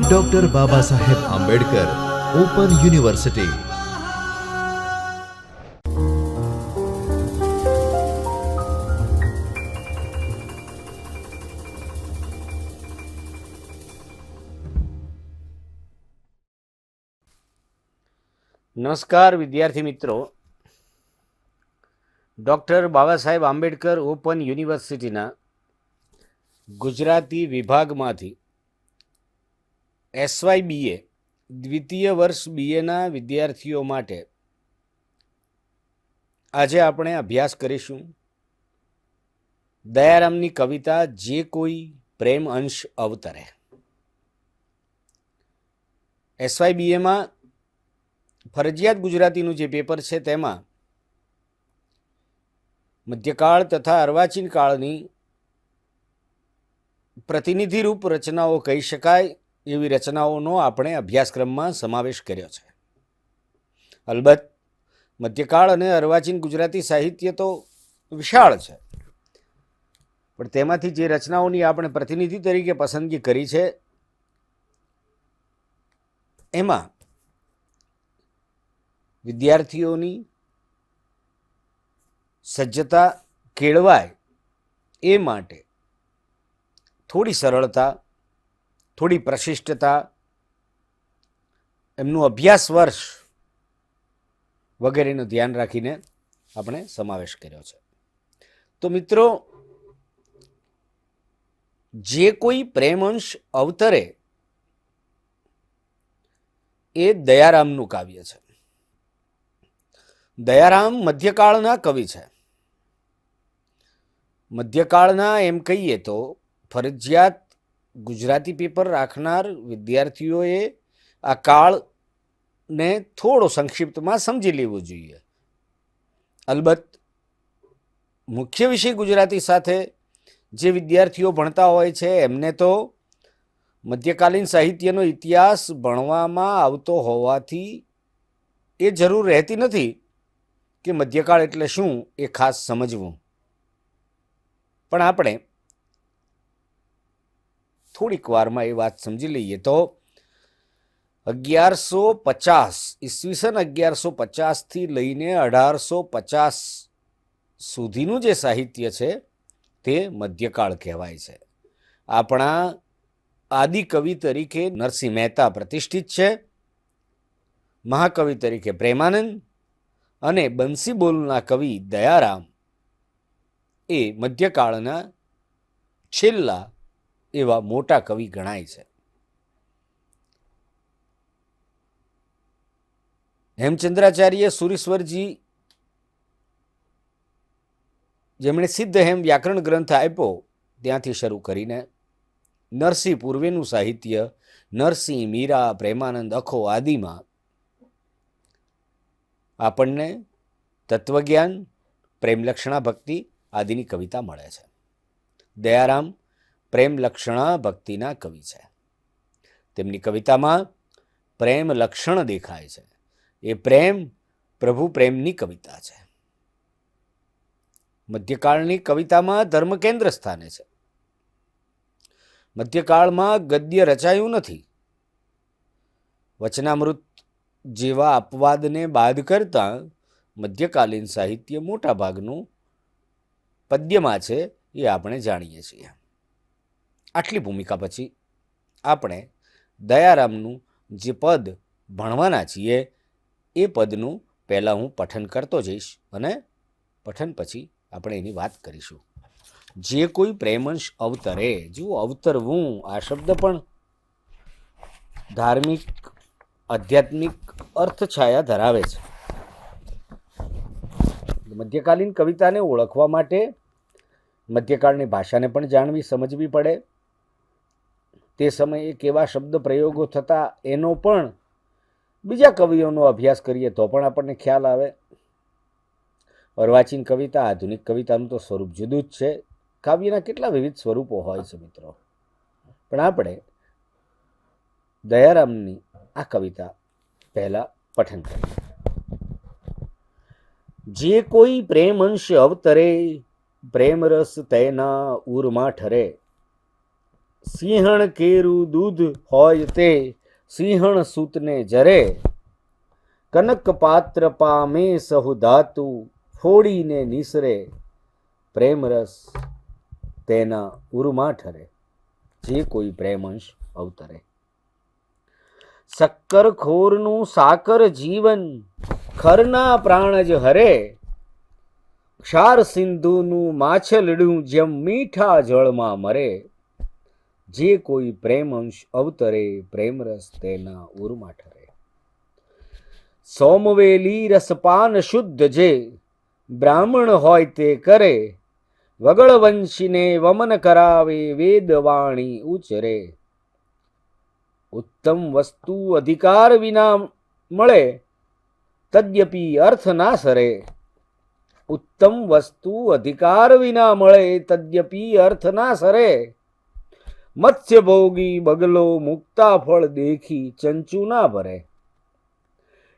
Doctor Baba Saheb Ambedkar open university. નમસ્કાર વિદ્યાર્થી મિત્રો, ડૉક્ટર બાબા સાહેબ આંબેડકર ઓપન યુનિવર્સિટીના ગુજરાતી વિભાગમાંથી એસવાય બીએ દ્વિતીય વર્ષ બીએના વિદ્યાર્થીઓ માટે આજે આપણે અભ્યાસ કરીશું દયારામની કવિતા જે કોઈ પ્રેમ અંશ અવતરે। એસવાય બીએમાં ફરજિયાત ગુજરાતીનું જે પેપર છે તેમાં મધ્યકાળ તથા અર્વાચીન કાળની પ્રતિનિધિરૂપ રચનાઓ કહી શકાય એવી રચનાઓનો આપણે અભ્યાસક્રમમાં સમાવેશ કર્યો છે। અલબત્ત મધ્યકાળ અને અર્વાચીન ગુજરાતી સાહિત્ય તો વિશાળ છે, પણ તેમાંથી જે રચનાઓની આપણે પ્રતિનિધિ તરીકે પસંદગી કરી છે એમાં વિદ્યાર્થીઓની સજ્જતા કેળવાય એ માટે થોડી સરળતા, થોડી પ્રશિષ્ટતા, એમનું અભ્યાસ વર્ષ વગેરેનું ધ્યાન રાખીને આપણે સમાવેશ કર્યો છે। તો મિત્રો, જે કોઈ પ્રેમઅંશ અવતરે એ દયારામનું કાવ્ય છે। દયારામ મધ્યકાળના કવિ છે। મધ્યકાળના એમ કહીએ તો ફરજિયાત ગુજરાતી પેપર રાખનાર વિદ્યાર્થીઓએ આ કાળને થોડો સંક્ષિપ્તમાં સમજી લેવું જોઈએ। અલબત્ત મુખ્ય વિષય ગુજરાતી સાથે જે વિદ્યાર્થીઓ ભણતા હોય છે એમને તો મધ્યકાલીન સાહિત્યનો ઇતિહાસ ભણવામાં આવતો હોવાથી એ જરૂર રહેતી નથી કે મધ્યકાળ એટલે શું એ ખાસ સમજવું, પણ આપણે થોડીક વારમાં એ વાત સમજી લઈએ તો 1150 ઈસવીસન 1150થી લઈને 1850 સુધીનું જે સાહિત્ય છે તે મધ્યકાળ કહેવાય છે। આપણા આદિકવિ તરીકે નરસિંહ મહેતા પ્રતિષ્ઠિત છે, મહાકવિ તરીકે પ્રેમાનંદ અને બંસી બોલના કવિ દયારામ એ મધ્યકાળના છેલ્લા એવા મોટા કવિ ગણાય છે। હેમચંદ્રાચાર્ય સુરીશ્વરજી, જેમણે સિદ્ધ હેમ વ્યાકરણ ગ્રંથ આપ્યો ત્યાંથી શરૂ કરીને નરસિંહ પૂર્વેનું સાહિત્ય, નરસિંહ, મીરા, પ્રેમાનંદ, અખો આદિમાં આપણને તત્વજ્ઞાન, પ્રેમલક્ષણા ભક્તિ આદિની કવિતા મળે છે। દયારામ પ્રેમલક્ષણા ભક્તિના કવિ છે। તેમની કવિતામાં પ્રેમ લક્ષણ દેખાય છે। એ પ્રેમ પ્રભુ પ્રેમની કવિતા છે। મધ્યકાળની કવિતામાં ધર્મ કેન્દ્ર સ્થાને છે। મધ્યકાળમાં ગદ્ય રચાયું નથી। વચનામૃત જેવા અપવાદને બાદ કરતાં મધ્યકાલીન સાહિત્ય મોટા ભાગનું પદ્યમાં છે એ આપણે જાણીએ છીએ। આટલી ભૂમિકા પછી આપણે દયારામનું જે પદ ભણવાના છીએ એ પદનું પહેલાં હું પઠન કરતો જઈશ અને પઠન પછી આપણે એની વાત કરીશું। જે કોઈ પ્રેમઅંશ અવતરે, જો અવતરવું આ શબ્દ પણ ધાર્મિક, આધ્યાત્મિક અર્થછાયા ધરાવે છે। મધ્યકાલીન કવિતાને ઓળખવા માટે મધ્યકાળની ભાષાને પણ જાણવી, સમજવી પડે। તે સમયે કેવા શબ્દ પ્રયોગો થતા એનો પણ બીજા કવિઓનો અભ્યાસ કરીએ તો પણ આપણને ખ્યાલ આવે। અર્વાચીન કવિતા, આધુનિક કવિતાનું તો સ્વરૂપ જુદું જ છે। કાવ્યના કેટલા વિવિધ સ્વરૂપો હોય છે મિત્રો, પણ આપણે દયારામની આ કવિતા પહેલા પઠન કરીએ। જે કોઈ પ્રેમઅંશ અવતરે, પ્રેમ રસ તેના ઉરમાં ઠરે। સિંહણ કેરું દૂધ હોય તે સિંહણ સૂતને જરે, કનક પાત્ર પામે સહુ ધાતુ ફોડીને નિસરે, પ્રેમ રસ તેના ઉરમાં ઠરે, જે કોઈ પ્રેમંશ અવતરે. શક્કર ખોરનું સાકર જીવન ખરના પ્રાણ જ હરે, ક્ષાર સિંધુનું માછલડું જેમ મીઠા જળમાં મરે, જે કોઈ પ્રેમંશ અવતરે, પ્રેમરસ તેના ઉરમાં ઠરે. સોમવેલી રસપાન શુદ્ધ જે બ્રાહ્મણ હોય તે કરે, વગળવંશીને વમન કરાવે વેદવાણી ઉચરે, ઉત્તમ વસ્તુ અધિકાર વિના મળે તદ્યપિ અર્થ ના સરે, ઉત્તમ વસ્તુ અધિકાર વિના મળે તદ્યપિ અર્થ ના સરે, મત્સ્ય ભોગી બગલો મુક્તા ફળ દેખી ચંચુ ના ભરે,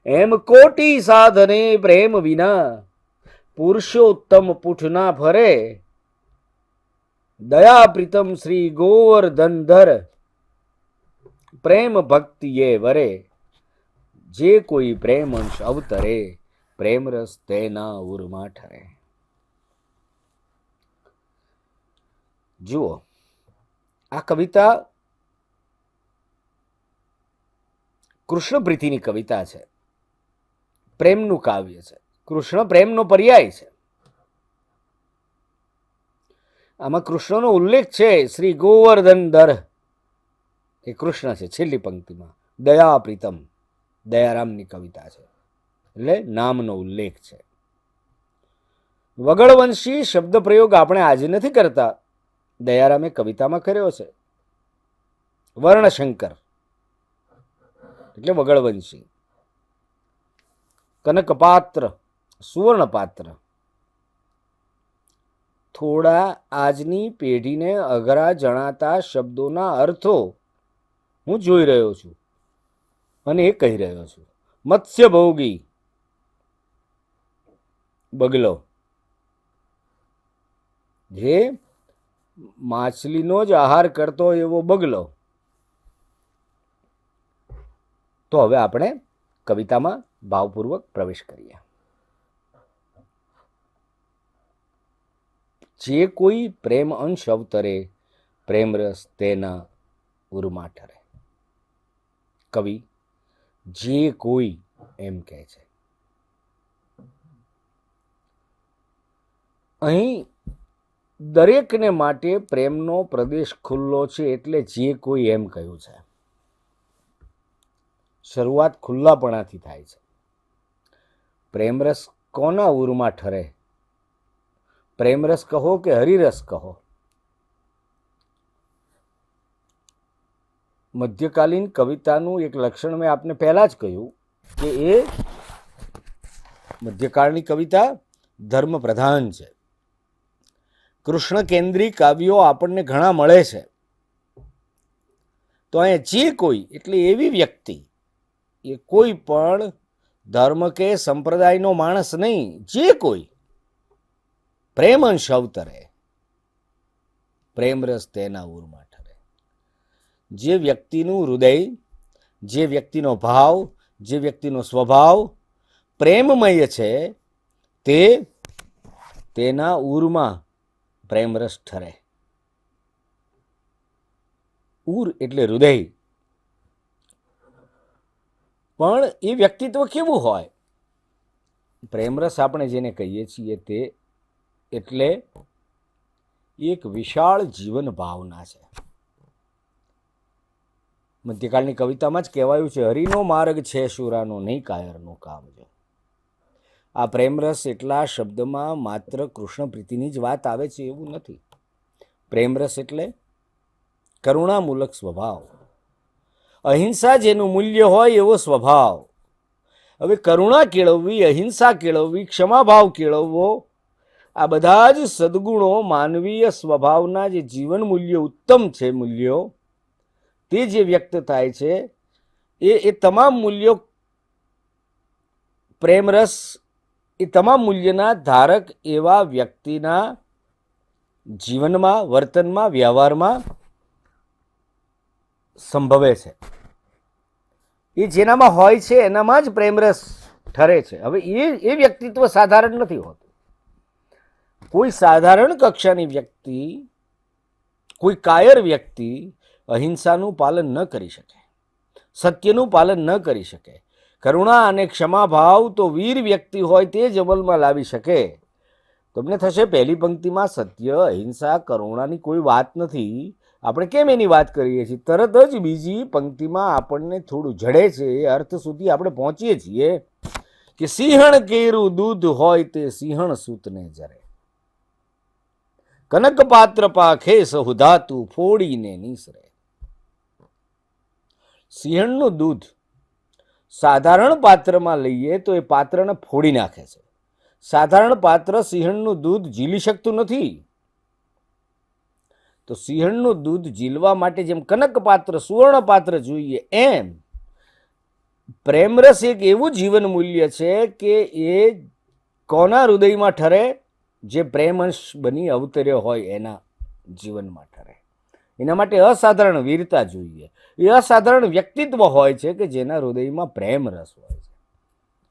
એમ કોટી સાધને પ્રેમ વિના પુરુષોત્તમ પૂઠ ના ફરે, દયા પ્રીતમ શ્રી ગોવર્ધનધર પ્રેમ ભક્તિએ વરે, જે કોઈ પ્રેમંશ અવતરે, પ્રેમરસ તેના ઉરમાં ઠરે. જુઓ, આ કવિતા કૃષ્ણ પ્રીતિની કવિતા છે, પ્રેમનું કાવ્ય છે. કૃષ્ણ પ્રેમનો પર્યાય છે. આમાં કૃષ્ણનો ઉલ્લેખ છે. શ્રી ગોવર્ધનધર એ કૃષ્ણ છે છેલ્લી પંક્તિમાં. દયા પ્રીતમ દયારામની કવિતા છે એટલે નામનો ઉલ્લેખ છે. વગળવંશી શબ્દ પ્રયોગ આપણે આજે નથી કરતા, દયારામે કવિતામાં કર્યો છે. વર્ણશંકર એટલે વગળવંશી. કનકપાત્ર સુવર્ણપાત્ર. થોડા આજની પેઢીને અઘરા જણાતા શબ્દોના અર્થો હું જોઈ રહ્યો છું અને એ કહી રહ્યો છું. મત્સ્ય ભોગી બગલો, જે માછલીનો જ આહાર કરતો એવો બગલો. તો હવે આપણે કવિતામાં ભાવપૂર્વક પ્રવેશ કરીએ. જે કોઈ પ્રેમ અંશ અવતરે, પ્રેમરસ તેના ઉરમાં ઠરે. કવિ જે કોઈ એમ કહે છે. અહીં દરેકને માટે પ્રેમનો પ્રદેશ ખુલ્લો છે એટલે જે કોઈ એમ કહ્યું છે. શરૂઆત ખુલ્લાપણાથી થાય છે. પ્રેમરસ કોના ઉરમાં ઠરે? પ્રેમરસ કહો કે હરિરસ કહો. મધ્યકાલીન કવિતાનું એક લક્ષણ મેં આપને પહેલા જ કહ્યું કે એ મધ્યકાળની કવિતા ધર્મ પ્રધાન છે. કૃષ્ણ કેન્દ્રી કાવ્યો આપણને ઘણા મળે છે. તો અહીંયા જે કોઈ એટલે એવી વ્યક્તિ, એ કોઈ પણ ધર્મ કે સંપ્રદાયનો માણસ નહીં, જે કોઈ પ્રેમંશ અવતરે, પ્રેમરસ તેના ઉરમાં ઠરે. જે વ્યક્તિનું હૃદય, જે વ્યક્તિનો ભાવ, જે વ્યક્તિનો સ્વભાવ પ્રેમમય છે, તે તેના ઉરમાં પ્રેમરસ ઠરે. ઉર એટલે હૃદય. પણ એ વ્યક્તિત્વ કેવું હોય? પ્રેમરસ આપણે જેને કહીએ છીએ તે એટલે એક વિશાળ જીવન ભાવના છે. મધ્યકાળની કવિતામાં જ કહેવાયું છે, હરિનો માર્ગ છે શુરાનો, નહીં કાયરનું કામ. જો આ પ્રેમરસ એટલા શબ્દમાં માત્ર કૃષ્ણ પ્રીતિની જ વાત આવે છે એવું નથી. પ્રેમરસ એટલે કરુણામૂલક સ્વભાવ, અહિંસા જેનું મૂલ્ય હોય એવો સ્વભાવ. હવે કરુણા કેળવવી, અહિંસા કેળવવી, ક્ષમાભાવ કેળવવો, આ બધા જ સદગુણો માનવીય સ્વભાવના જે જીવન મૂલ્યો ઉત્તમ છે, મૂલ્યો તે જે વ્યક્ત થાય છે, એ તમામ મૂલ્યો પ્રેમરસ, એ તમામ મૂલ્યના ધારક એવા વ્યક્તિના જીવનમાં, વર્તનમાં, વ્યવહારમાં સંભવે છે. એ જેનામાં હોય છે એનામાં જ પ્રેમરસ ઠરે છે. હવે એ વ્યક્તિત્વ સાધારણ નથી હોતું. કોઈ સાધારણ કક્ષાની વ્યક્તિ, કોઈ કાયર વ્યક્તિ અહિંસાનું પાલન ન કરી શકે, સત્યનું પાલન ન કરી શકે. કરુણા અને ક્ષમાભાવ તો વીર વ્યક્તિ હોય તે જ અમલમાં લાવી શકે. તમને થશે પહેલી પંક્તિમાં સત્ય, અહિંસા, કરુણાની કોઈ વાત નથી, આપણે કેમ એની વાત કરીએ છીએ? તરત જ બીજી પંક્તિમાં આપણને થોડું જડે છે, એ અર્થ સુધી આપણે પહોંચીએ છીએ કે સિંહણ કેરું દૂધ હોય તે સિંહણ સૂતને જરે, કનક પાત્ર પાખે સહુ ધાતુ ફોડીને નીસરે. સિંહણનું દૂધ સાધારણ પાત્રમાં લઈએ તો એ પાત્રને ફોડી નાખે છે. સાધારણ પાત્ર સિંહણનું દૂધ ઝીલી શકતું નથી. તો સિંહણનું દૂધ ઝીલવા માટે જેમ કનક પાત્ર, સુવર્ણ પાત્ર જોઈએ, એમ પ્રેમરસ એક એવું જીવન મૂલ્ય છે કે એ કોના હૃદયમાં ઠરે? જે પ્રેમંશ બની અવતર્યો હોય એના જીવનમાં ઠરે. એના માટે અસાધારણ વીરતા જોઈએ. એ અસાધારણ વ્યક્તિત્વ હોય છે કે જેના હૃદયમાં પ્રેમ રસ હોય છે.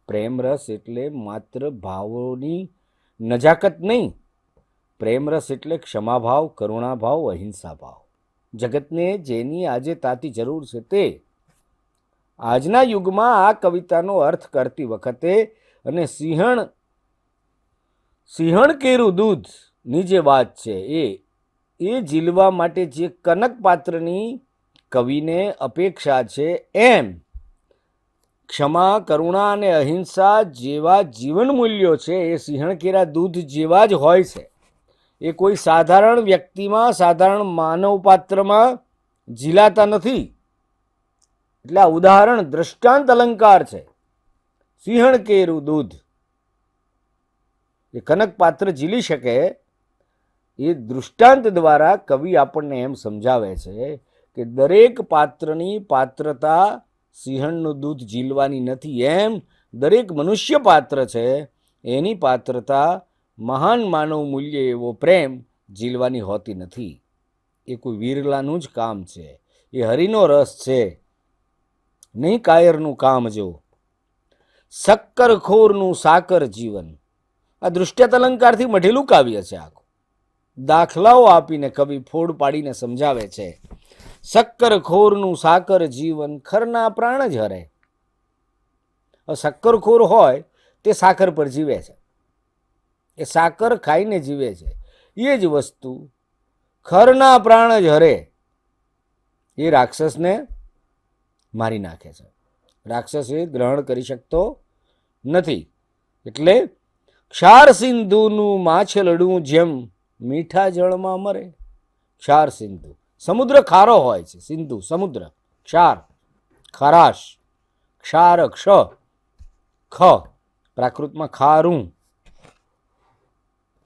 પ્રેમ રસ એટલે માત્ર ભાવોની નજાકત નહીં. પ્રેમ રસ એટલે ક્ષમાભાવ, કરુણાભાવ, અહિંસા ભાવ. જગતને જેની આજે તાતી જરૂર છે તે. આજના યુગમાં આ કવિતાનો અર્થ કરતી વખતે અને સિંહણ કેરું દૂધની જે વાત છે એ ઝીલવા માટે જે કનક પાત્રની કવિને અપેક્ષા છે, એમ ક્ષમા, કરુણા અને અહિંસા જેવા જીવન મૂલ્યો છે એ સિંહણ કેરા દૂધ જેવા જ હોય છે. એ કોઈ સાધારણ વ્યક્તિમાં, સાધારણ માનવ પાત્રમાં ઝીલાતા નથી. એટલે આ ઉદાહરણ દ્રષ્ટાંત અલંકાર છે. સિંહણ કેરું દૂધ એ કનક પાત્ર ઝીલી શકે એ દૃષ્ટાંત દ્વારા કવિ આપણને એમ સમજાવે છે કે દરેક પાત્રની પાત્રતા સિંહણનું દૂધ ઝીલવાની નથી. એમ દરેક મનુષ્ય પાત્ર છે એની પાત્રતા મહાન માનવ મૂલ્ય એવો પ્રેમ ઝીલવાની હોતી નથી. એ કોઈ વીરલાનું જ કામ છે. એ હરિનો રસ છે, નહીં કાયરનું કામ. જો શક્કરખોરનું સાકર જીવન, આ દૃષ્ટાંત અલંકારથી મઢેલું કાવ્ય છે. આખું દાખલાઓ આપીને કવિ ફોડ પાડીને સમજાવે છે. શક્કરખોરનું સાકર જીવન, ખરના પ્રાણ જ હરે. શક્કરખોર હોય તે સાકર પર જીવે છે, એ સાકર ખાઈને જીવે છે. એ જ વસ્તુ ખરના પ્રાણ જ હરે, એ રાક્ષસને મારી નાખે છે. રાક્ષસ એ ગ્રહણ કરી શકતો નથી. એટલે ક્ષાર સિંધુનું માછલડું જેમ મીઠા જળમાં મરે. ક્ષાર સિંધુ, સમુદ્ર ખારો હોય છે. સિંધુ સમુદ્ર, ક્ષાર ખારાશ, ક્ષાર ખ પ્રાકૃતમાં ખારું.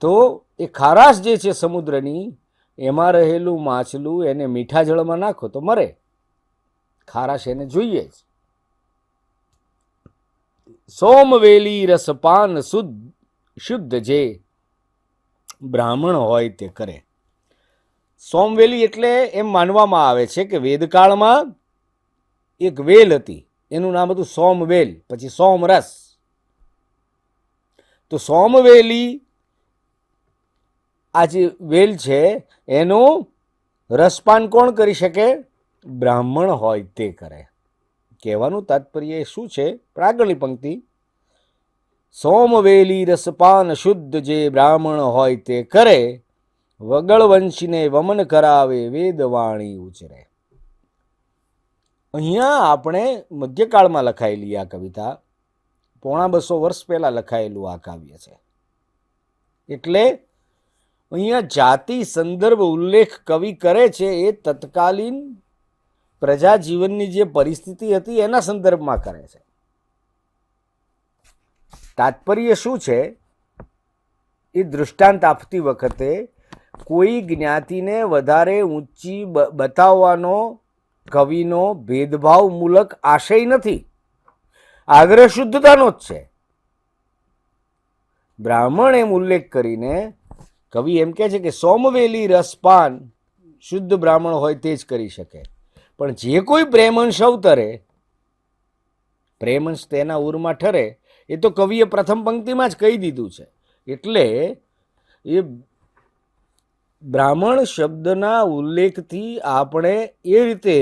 તો એ ખારાશ જે છે સમુદ્રની, એમાં રહેલું માછલું એને મીઠા જળમાં નાખો તો મરે. ખારાશ એને જોઈએ જ. સોમવેલી રસપાન શુદ્ધ જે બ્રાહ્મણ હોય તે કરે. સોમવેલી એટલે એમ માનવામાં આવે છે કે વેદકાળમાં એક વેલ હતી, એનું નામ હતું સોમવેલ, પછી સોમરસ. તો સોમવેલી આ જે વેલ છે એનું રસપાન કોણ કરી શકે? બ્રાહ્મણ હોય તે કરે. કહેવાનું તાત્પર્ય શું છે? આગળની પંક્તિ, સોમવેલી રસપાન શુદ્ધ જે બ્રાહ્મણ હોય તે કરે, વગળવંશીને વમન કરાવે વેદવાણી ઉચરે. અહીંયા આપણે મધ્યકાળમાં લખાયેલી આ કવિતા, 250 વર્ષ પહેલા લખાયેલું આ કાવ્ય છે. એટલે અહીંયા જાતિ સંદર્ભ ઉલ્લેખ કવિ કરે છે એ તત્કાલીન પ્રજા જીવનની જે પરિસ્થિતિ હતી એના સંદર્ભમાં કરે છે. તાત્પર્ય શું છે? એ દૃષ્ટાંત આપતી વખતે કોઈ જ્ઞાતિને વધારે ઊંચી બતાવવાનો કવિનો ભેદભાવમૂલક આશય નથી. આગ્રહ શુદ્ધતાનો જ છે. બ્રાહ્મણ એમ ઉલ્લેખ કરીને કવિ એમ કહે છે કે સોમવેલી રસપાન શુદ્ધ બ્રાહ્મણ હોય તે જ કરી શકે. પણ જે કોઈ પ્રેમંશ અવતરે, પ્રેમંશ તેના ઉરમાં ઠરે, એ તો કવિએ પ્રથમ પંક્તિમાં જ કહી દીધું છે. એટલે એ બ્રાહ્મણ શબ્દના ઉલ્લેખથી આપણે એ રીતે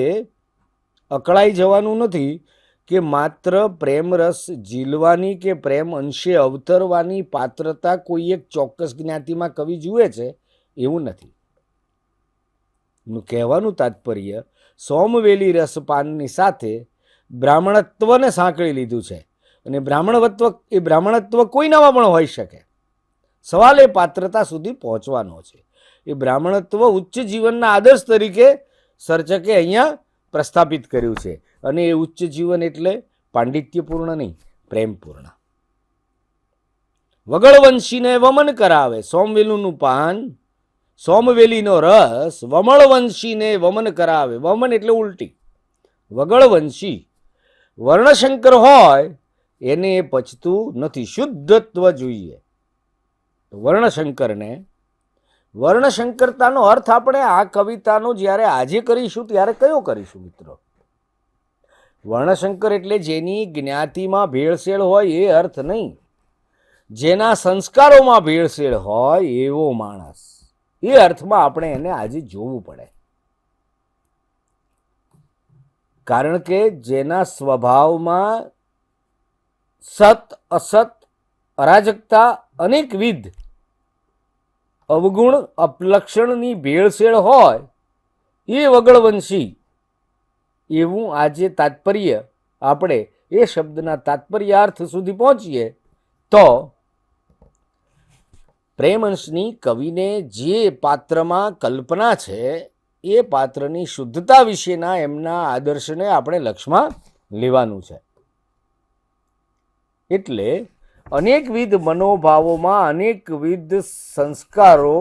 અકળાઈ જવાનું નથી કે માત્ર પ્રેમરસ ઝીલવાની કે પ્રેમ અંશે અવતરવાની પાત્રતા કોઈ એક ચોક્કસ જ્ઞાતિમાં કવિ જુએ છે, એવું નથી. કહેવાનું તાત્પર્ય સોમવેલી રસપાનની સાથે બ્રાહ્મણત્વને સાંકળી લીધું છે. અને બ્રાહ્મણત્વ કોઈનામાં પણ હોઈ શકે. સવાલ એ પાત્રતા સુધી પહોંચવાનો છે. એ બ્રાહ્મણત્વ ઉચ્ચ જીવનના આદર્શ તરીકે સર્જકે અહીંયા પ્રસ્થાપિત કર્યું છે. અને એ ઉચ્ચ જીવન એટલે પાંડિત્યપૂર્ણ નહીં, પ્રેમપૂર્ણ. વગળવંશીને વમન કરાવે સોમવેલુનું પાન, સોમવેલીનો રસ વમળવંશીને વમન કરાવે. વમન એટલે ઉલટી. વગળવંશી વર્ણશંકર હોય એને પચતું નથી, શુદ્ધત્વ જોઈએ. વર્ણશંકરતાનો અર્થ આપણે આ કવિતાનો જ્યારે આજે કરીશું ત્યારે કયો કરીશું મિત્રો? વર્ણશંકર એટલે જેની જ્ઞાતિમાં ભેળસેળ હોય એ અર્થ નહીં, જેના સંસ્કારોમાં ભેળસેળ હોય એવો માણસ, એ અર્થમાં આપણે એને આજે જોવું પડે. કારણ કે જેના સ્વભાવમાં સત અસત અરાજકતા અનેકવિધ અવગુણ અપલક્ષણની ભેળસેળ હોય એ વગળવંશી. એવું આજે તાત્પર્ય આપણે એ શબ્દના તાત્પર્યાર્થ સુધી પહોંચીએ તો પ્રેમંશની કવિને જે પાત્રમાં કલ્પના છે એ પાત્રની શુદ્ધતા વિશેના એમના આદર્શને આપણે લક્ષમાં લેવાનું છે. એટલે અનેકવિધ મનોભાવોમાં અનેકવિધ સંસ્કારો,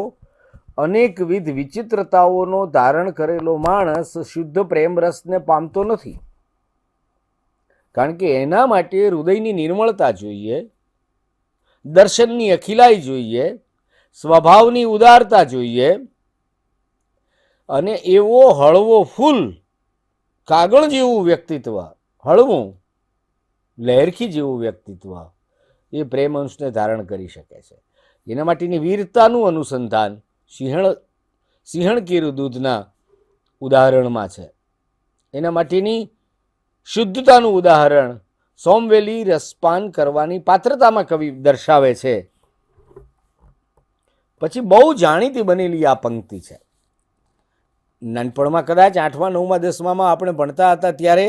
અનેકવિધ વિચિત્રતાઓનો ધારણ કરેલો માણસ શુદ્ધ પ્રેમરસને પામતો નથી. કારણ કે એના માટે હૃદયની નિર્મળતા જોઈએ, દર્શનની અખિલાઈ જોઈએ, સ્વભાવની ઉદારતા જોઈએ, અને એવો હળવો ફૂલ કાગળ જેવું વ્યક્તિત્વ, હળવું લહેરખી જેવું વ્યક્તિત્વ એ પ્રેમંશને ધારણ કરી શકે છે. એના માટેની વીરતાનું અનુસંધાન સિંહણ કેરું દૂધના ઉદાહરણમાં છે. એના માટેની શુદ્ધતાનું ઉદાહરણ સોમવેલી રસપાન કરવાની પાત્રતામાં કવિ દર્શાવે છે. પછી બહુ જાણીતી બનેલી આ પંક્તિ છે. નાનપણમાં કદાચ 8મા 9મા 10મામાં આપણે ભણતા હતા ત્યારે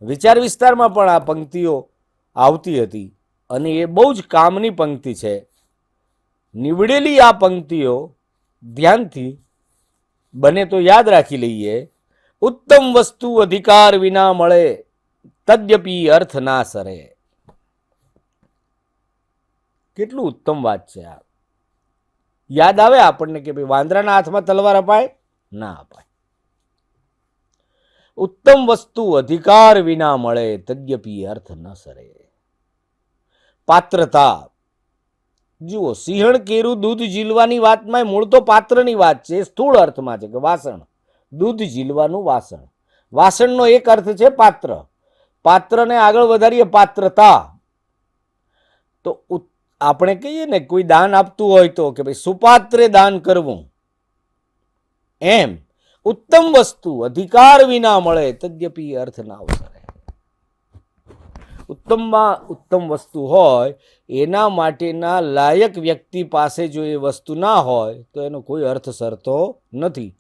વિચાર વિસ્તારમાં પણ આ પંક્તિઓ આવતી હતી અને એ બહુ જ કામની પંક્તિ છે. નીવડેલી આ પંક્તિઓ ધ્યાનથી બને તો યાદ રાખી લઈએ. ઉત્તમ વસ્તુ અધિકાર વિના મળે, તદ્યપી અર્થ ના સરે. કેટલું ઉત્તમ વાત છે આ. યાદ આવે આપણને કે ભાઈ વાંદરાના હાથમાં તલવાર અપાય? ના અપાય. ઉત્તમ વસ્તુ અધિકાર વિના મળે, તદ્યપી અર્થ ન સરે. પાત્રતા જુઓ, સિંહણ કેરું દૂધ ઝીલવાની વાતમાં મૂળ તો પાત્રની વાત છે. સ્થૂળ અર્થમાં છે કે વાસણ, દૂધ ઝીલવાનું વાસણ. વાસણનો એક અર્થ છે પાત્ર. પાત્રને આગળ વધારીએ પાત્રતા. તો આપણે કહીએ ને કોઈ દાન આપતું હોય તો કે ભાઈ સુપાત્રે દાન કરવું, એમ ઉત્તમ વસ્તુ અધિકાર વિના મળે, તદ્યપી અર્થ ના અવસરે. ઉત્તમમાં ઉત્તમ વસ્તુ હોય એના માટેના લાયક વ્યક્તિ પાસે જો એ વસ્તુ ના હોય તો એનો કોઈ અર્થ સરતો નથી.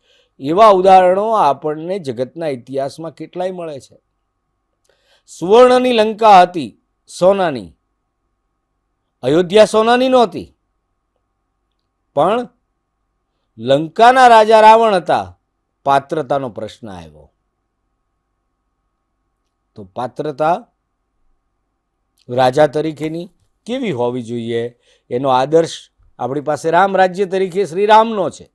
એવા ઉદાહરણો આપણને જગતના ઇતિહાસમાં કેટલાય મળે છે. સુવર્ણની લંકા હતી, સોનાની. અયોધ્યા સોનાની નહોતી, પણ લંકાના રાજા રાવણ હતા. પાત્રતાનો પ્રશ્ન આવ્યો તો પાત્રતા રાજા તરીકેની કેવી હોવી જોઈએ? એનો આદર્શ આપણી પાસે રામ રાજ્ય તરીકે શ્રી રામનો છે.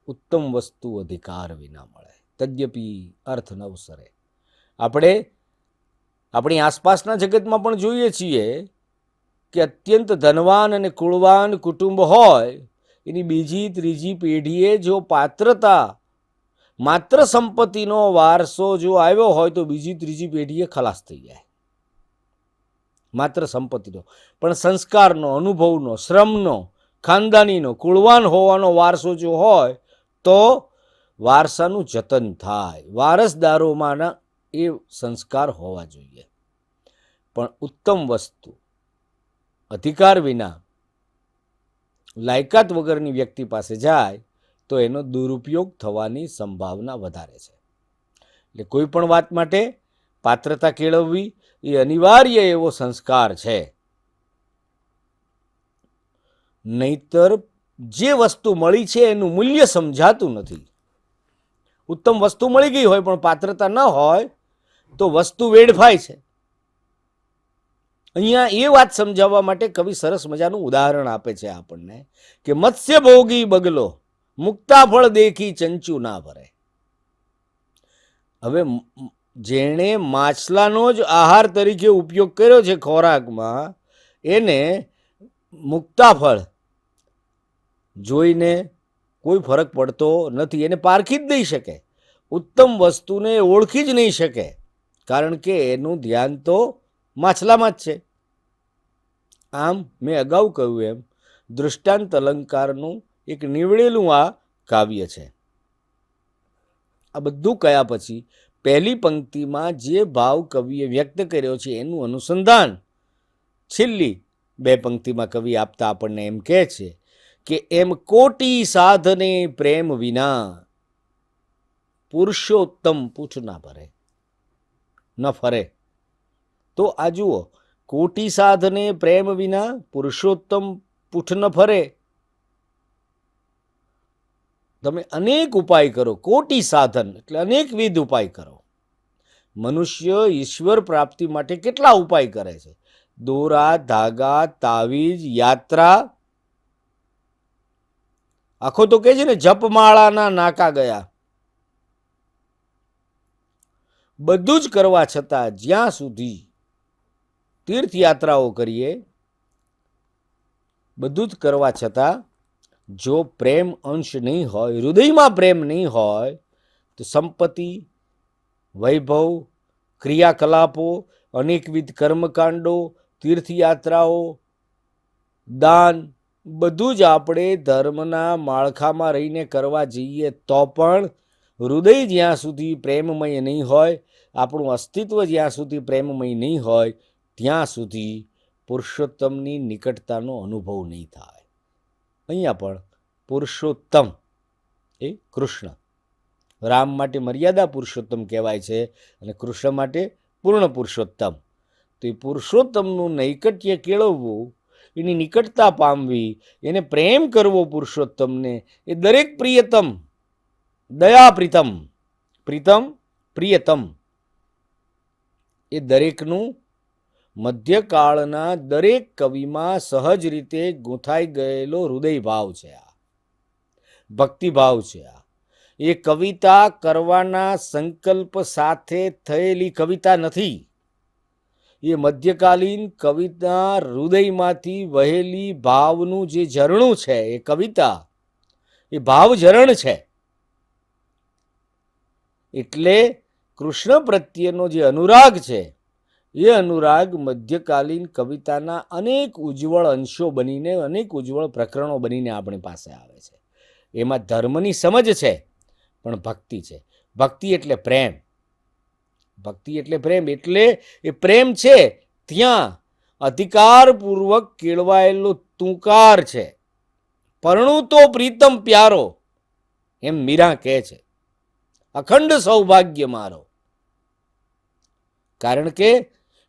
ઉત્તમ વસ્તુ અધિકાર વિના મળે, તદ્યપી અર્થ ન અવસરે. આપણે આપણી આસપાસના જગતમાં પણ જોઈએ છીએ કે અત્યંત ધનવાન અને કુળવાન કુટુંબ હોય, એની બીજી ત્રીજી પેઢીએ જો પાત્રતા માત્ર સંપત્તિનો વારસો જો આવ્યો હોય તો બીજી ત્રીજી પેઢીએ ખલાસ થઈ જાય. માત્ર સંપત્તિનો, પણ સંસ્કારનો, અનુભવનો, શ્રમનો, ખાનદાનીનો, કુળવાન હોવાનો વારસો જો હોય તો વારસાનું જતન થાય. વારસદારોમાંના એ સંસ્કાર હોવા જોઈએ. પણ ઉત્તમ વસ્તુ અધિકાર વિના લાયકાત વગરની વ્યક્તિ પાસે જાય તો એનો દુરુપયોગ થવાની સંભાવના વધારે છે. એટલે કોઈ પણ વાત માટે પાત્રતા કેળવવી એ અનિવાર્ય એવો સંસ્કાર છે. નહીતર જે વસ્તુ મળી છે એનું મૂલ્ય સમજાતું નથી. ઉત્તમ વસ્તુ મળી ગઈ હોય પણ પાત્રતા ન હોય તો વસ્તુ વેડફાય છે. અહીંયા એ વાત સમજાવવા માટે કવિ સરસ મજાનું ઉદાહરણ આપે છે આપણને કે મત્સ્ય ભોગી બગલો મુક્તા ફળ દેખી ચંચુ ના ભરે. હવે જેણે માછલાનો જ આહાર તરીકે ઉપયોગ કર્યો છે ખોરાકમાં, એને મુક્તાફળ જોઈને કોઈ ફરક પડતો નથી. એને પારખી જ નહીં શકે, ઉત્તમ વસ્તુને ઓળખી જ નહીં શકે, કારણ કે એનું ધ્યાન તો માછલામાં જ છે. આમ મેં અગાઉ કહ્યું એમ દૃષ્ટાંત અલંકારનું એક નીવડેલું આ કાવ્ય છે. આ બધું કયા પછી પહેલી પંક્તિમાં જે ભાવ કવિએ વ્યક્ત કર્યો છે એનું અનુસંધાન છેલ્લી બે પંક્તિમાં કવિ આપતા આપણને એમ કહે છે કે એમ કોટી સાધને પ્રેમ વિના પુરુષોત્તમ પૂછ ના ભરે ન ફરે. તો આ જુઓ, કોટી સાધને પ્રેમ વિના પુરુષોત્તમ પૂઠ ન ફરે. તમે અનેક ઉપાય કરો, કોટી સાધન એટલે અનેકવિધ ઉપાય કરો. મનુષ્ય ઈશ્વર પ્રાપ્તિ માટે કેટલા ઉપાય કરે છે? દોરા, ધાગા, તાવીજ, યાત્રા, આખો તો કે છે ને જપમાળાના નાકા ગયા. બધું જ કરવા છતાં જ્યાં સુધી તીર્થયાત્રાઓ કરીએ, બધું જ કરવા છતાં જો પ્રેમ અંશ નહીં હોય, હૃદયમાં પ્રેમ નહીં હોય, તો સંપત્તિ, વૈભવ, ક્રિયાકલાપો, અનેકવિધ કર્મકાંડો, તીર્થયાત્રાઓ, દાન, બધું જ આપણે ધર્મના માળખામાં રહીને કરવા જઈએ તો પણ હૃદય જ્યાં સુધી પ્રેમમય નહીં હોય, આપણું અસ્તિત્વ જ્યાં સુધી પ્રેમમય નહીં હોય, ત્યાં સુધી પુરુષોત્તમની નિકટતાનો અનુભવ નહીં થાય. અહીંયા પણ પુરુષોત્તમ એ કૃષ્ણ, રામ માટે મર્યાદા પુરુષોત્તમ કહેવાય છે અને કૃષ્ણ માટે પૂર્ણ પુરુષોત્તમ. તો એ પુરુષોત્તમનું નૈકટ્ય કેળવવું, એની નિકટતા પામવી, એને પ્રેમ કરવો પુરુષોત્તમને, એ દરેક પ્રિયતમ, દયા પ્રીતમ, પ્રીતમ પ્રિયતમ, એ દરેકનું મધ્યકાળના દરેક કવિમાં સહજ રીતે ગૂંથાઈ ગયેલો હૃદય ભાવ છે. આ ભક્તિભાવ છે. આ એ કવિતા કરવાના સંકલ્પ સાથે થયેલી કવિતા નથી. એ મધ્યકાલીન કવિતા હૃદયમાંથી વહેલી ભાવનું જે ઝરણું છે, એ કવિતા એ ભાવ ઝરણ છે. એટલે કૃષ્ણ પ્રત્યેનો જે અનુરાગ છે, એ અનુરાગ મધ્યકાલીન કવિતાના અનેક ઉજ્જવળ અંશો બનીને, અનેક ઉજ્જવળ પ્રકરણો બનીને આપણી પાસે આવે છે. એમાં ધર્મની સમજ છે, પણ ભક્તિ છે. ભક્તિ એટલે પ્રેમ. ભક્તિ એટલે પ્રેમ. એટલે એ પ્રેમ છે ત્યાં અધિકારપૂર્વક કેળવાયેલો તુંકાર છે. પરણું તો પ્રીતમ પ્યારો, એમ મીરા કહે છે. અખંડ સૌભાગ્ય મારો. કારણ કે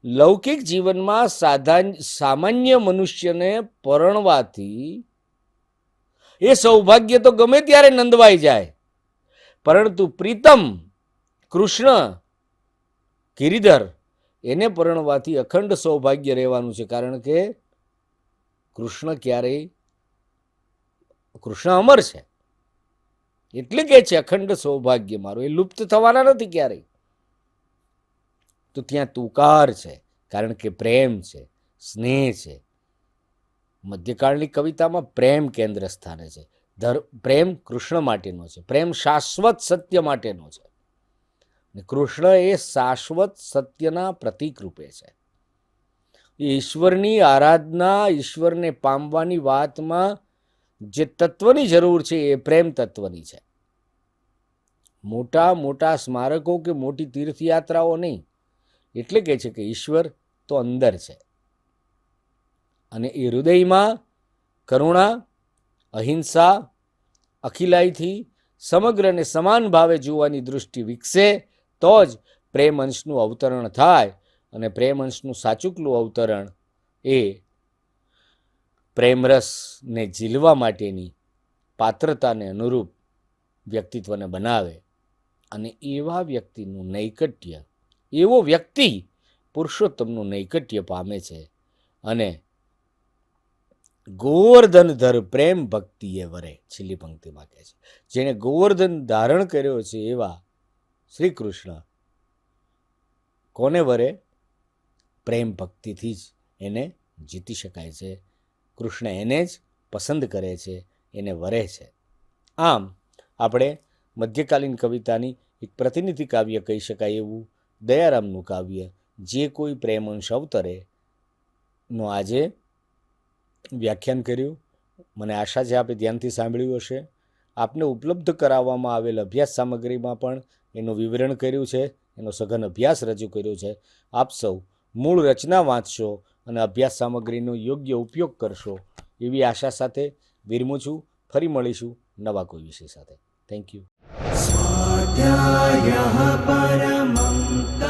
લૌકિક જીવનમાં સામાન્ય મનુષ્યને પરણવાથી એ સૌભાગ્ય તો ગમે ત્યારે નંદવાઈ જાય, પરંતુ પ્રીતમ કૃષ્ણ ગિરિધર એને પરણવાથી અખંડ સૌભાગ્ય રહેવાનું છે. કારણ કે કૃષ્ણ ક્યારેય, કૃષ્ણ અમર છે, એટલે કે છે અખંડ સૌભાગ્ય મારું, એ લુપ્ત થવાના નથી ક્યારેય. તો ત્યાં તુકાર છે, કારણ કે પ્રેમ છે, સ્નેહ છે. મધ્યકાળની કવિતામાં પ્રેમ કેન્દ્ર સ્થાને છે. પ્રેમ કૃષ્ણ માટેનો છે, પ્રેમ શાશ્વત સત્ય માટેનો છે. અને કૃષ્ણ એ શાશ્વત સત્યના પ્રતીક રૂપે છે. ઈશ્વરની આરાધના, ઈશ્વરને પામવાની વાતમાં જે તત્વની જરૂર છે એ પ્રેમ તત્વની છે. મોટા મોટા સ્મારકો કે મોટી તીર્થયાત્રાઓ નહીં. એટલે કહે છે કે ઈશ્વર તો અંદર છે અને એ હૃદયમાં કરુણા, અહિંસા, અખિલાઈથી સમગ્રને સમાન ભાવે જોવાની દૃષ્ટિ વિકસે તો જ પ્રેમ અંશનું અવતરણ થાય. અને પ્રેમ અંશનું સાચુકલું અવતરણ એ પ્રેમરસને ઝીલવા માટેની પાત્રતાને અનુરૂપ વ્યક્તિત્વને બનાવે. અને એવા વ્યક્તિનું નૈકટ્ય, એવો વ્યક્તિ પુરુષોત્તમનું નૈકટ્ય પામે છે. અને ગોવર્ધન ધર પ્રેમ ભક્તિએ વરે, છેલ્લી પંક્તિમાં કહે છે, જેણે ગોવર્ધન ધારણ કર્યો છે એવા શ્રી કૃષ્ણ કોને વરે? પ્રેમ ભક્તિથી જ એને જીતી શકાય છે. કૃષ્ણ એને જ પસંદ કરે છે, એને વરે છે. આમ આપણે મધ્યકાલીન કવિતાની એક પ્રતિનિધિ કાવ્ય કહી શકાય એવું દયારામનું કાવ્ય જે કોઈ પ્રેમંશ અવતરે નો આજે વ્યાખ્યાન કર્યું. મને આશા છે આપે ધ્યાનથી સાંભળ્યું હશે. આપને ઉપલબ્ધ કરાવવામાં આવેલ અભ્યાસ સામગ્રીમાં પણ એનું વિવરણ કર્યું છે, એનો સઘન અભ્યાસ રજૂ કર્યો છે. આપ સૌ મૂળ રચના વાંચશો અને અભ્યાસ સામગ્રીનો યોગ્ય ઉપયોગ કરશો એવી આશા સાથે વિરમું છું. ફરી મળીશું નવા કોઈ વિષય સાથે. Thank you. स्वाध्यायः परमं